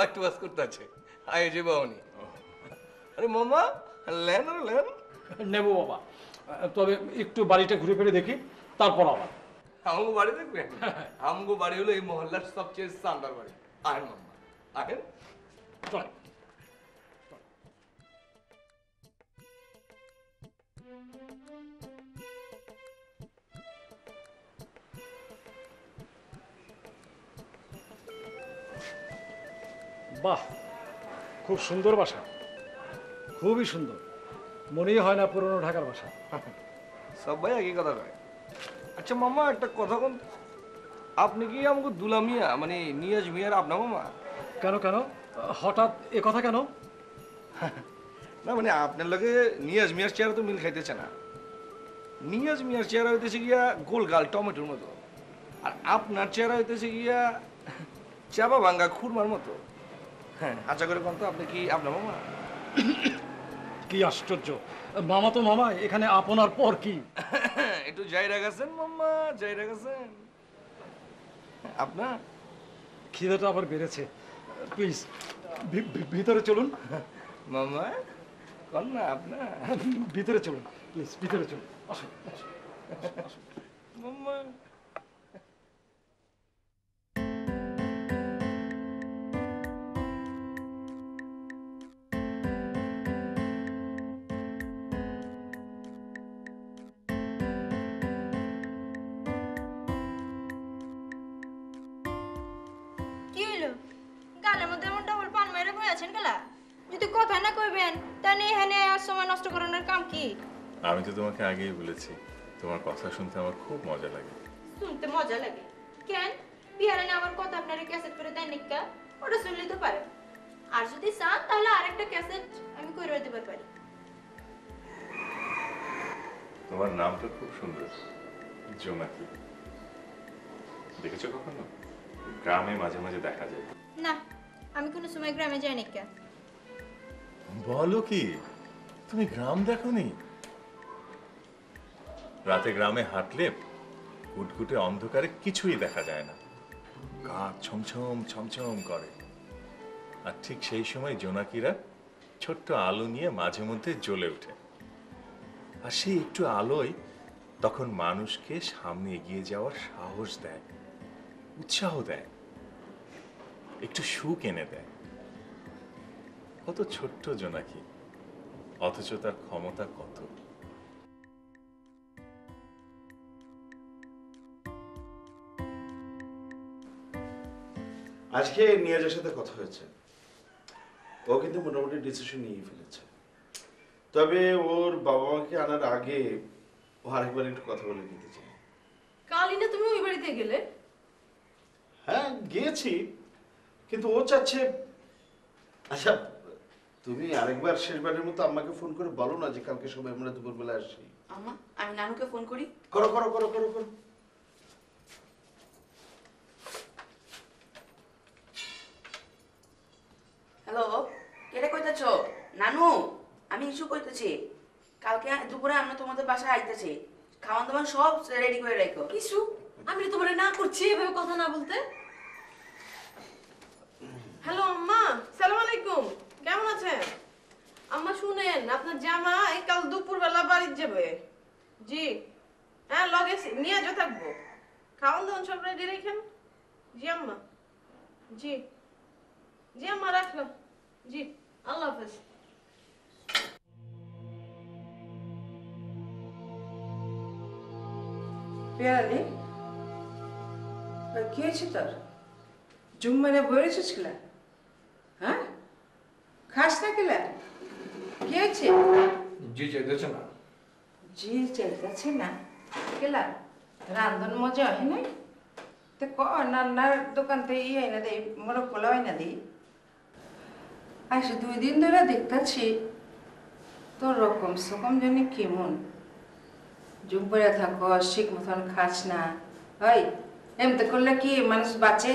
Fight wash করতে আছে আয় যে বাউনি আরে মামা লেন আর লেন নেব বাবা, তবে একটু বাড়িটা ঘুরে ফিরে দেখি, তারপর আবার। আমগো বাড়ি দেখবেন? আমগো বাড়ি হলো এই মহল্লার সবচেয়ে স্ট্যান্ডার্ড বাড়ি। আহেন মামা আহেন। চল। বাহ, খুব সুন্দর বাসা, খুবই সুন্দর, মনেই হয় না পুরনো ঢাকার বাসা। সব ভাই একই কথা কয়। আচ্ছা মামা একটা কথা কোন, আপনি কি আমাকে দুলা মিয়া মানে নিয়াজ মিয়ার আপনার মামা? কেন কেন হঠাৎ এ কথা কেন? না মানে আপনার লগে নিয়াজ মিয়ার চেহারা তো মিল খাইতেছে না। নিয়াজ মিয়ার চেহারা হইতেছে গিয়া গোল গাল টমেটোর মতো, আর আপনার চেহারা হইতেছে গিয়া চাপা ভাঙ্গা খুরমার মতো। হ্যাঁ আচ্ছা করে কোন তো আপনি কি আপনার মামা? কি আশ্চর্য, মামা তো মামা, এখানে আপনার পর কি? একটু যাইরা গেছেন মাম্মা, যাইরা গেছেন আপনার। খিদেটা আবার বেড়েছে, প্লিজ ভিতরে চলুন। মামা কন না আপনার, ভিতরে চলুন প্লিজ, ভিতরে চলুন, আসুন মাম্মা। কি হইলো গালের মধ্যে এমন ডবল পান মেরে বই আছেন কেলা? যদি কথা না কইবেন তাহলে এখানে আর সময় নষ্ট করানোর কাম কি? আমি তো তোমাকে আগেই বলেছি তোমার কথা শুনতে আমার খুব মজা লাগে। শুনতে মজা লাগে কেন? বিহারানে আমার কথা আপনারা ক্যাসেট করে দেন নিকা, ওটা শুনলে তো পারে। আর যদি চান তাহলে আরেকটা ক্যাসেট আমি কইরা দিতে পারি। তোমার নামটা খুব সুন্দর, জোনাকি। দেখেছো কখনো? গ্রামে মাঝে মাঝে দেখা যায়। না, আমি কোনো সময় গ্রামে যাই নিকা। বলো কি, তুমি গ্রাম দেখোনি? রাতে গ্রামে হাঁটলে গুটগুটে অন্ধকারে কিছুই দেখা যায় না, গা ছমছম ছমছম করে। আর ঠিক সেই সময় জোনাকিরা ছোট্ট আলো নিয়ে মাঝে মধ্যে জ্বলে ওঠে। আর সেই একটু আলোয় তখন মানুষকে সামনে এগিয়ে যাওয়ার সাহস দেয়, উৎসাহ দেয়, একটু সুখ এনে দেয়। কত ছোট্ট জোনাকি, অথচ তার ক্ষমতা কত। আজকে নিয়াজের সাথে কথা হয়েছে, ও কিন্তু মোটামুটি ডিসিশন নিয়ে ফেলেছে। তবে ওর বাবা মাকে আনার আগে ও আরেকবার একটু কথা বলে নিতে চায়। কালই না তুমি ওই বাড়িতে গেলে? হ্যাঁ গিয়েছি, কিন্তু ও চাচ্ছে। আচ্ছা তুমি আরেকবার শেষবারের মতো আম্মাকে ফোন করে বলো না যে কালকে সবাই আমরা দুপুরবেলা আসি। আম্মা, আমি নানুকে ফোন করি। করো করো করো করো করো। হ্যালো, কেটে কইতেছ? নানু, আমি ইস্যু কইতেছি। কালকে দুপুরে আমরা তোমাদের বাসায় আইতেছি, খাওয়ান দাওয়ান সব রেডি করে রাখো। কিছু আমি তোমার না করছি এভাবে কথা না বলতে। হ্যালো আম্মা, সালাম আলাইকুম, কেমন আছেন? আম্মা শুনেন, আপনার জামাই কাল দুপুরবেলা বাড়ি যাবে। জি হ্যাঁ, লগে নিয়ে যা থাকবো, খাওয়ান দাওয়ান সব রেডি রেখেন। জি আম্মা, জি জি আম্মা, রাখলাম। জি, আল্লাহ হাফেজ। পেয়ালি, কি হয়েছে তোর? জুম মানে বয়ে রেখেছিল? হ্যাঁ, খাস না কেলা? কি হয়েছে? জি চাইতেছে না। জি চাইতেছে না কেলা? রান্ধন মজা হয় নাই তো নান্নার দোকান থেকে ই হয় না দেই, মোরগ পোলা হয় না দিই। আসে 2 দিন ধরে দেখতেছি তোর রকম সকম জানি কেমন জুম পরে থাকো, ঠিক মতন খাস না। হয় এমতে করলে কি মানুষ বাঁচে?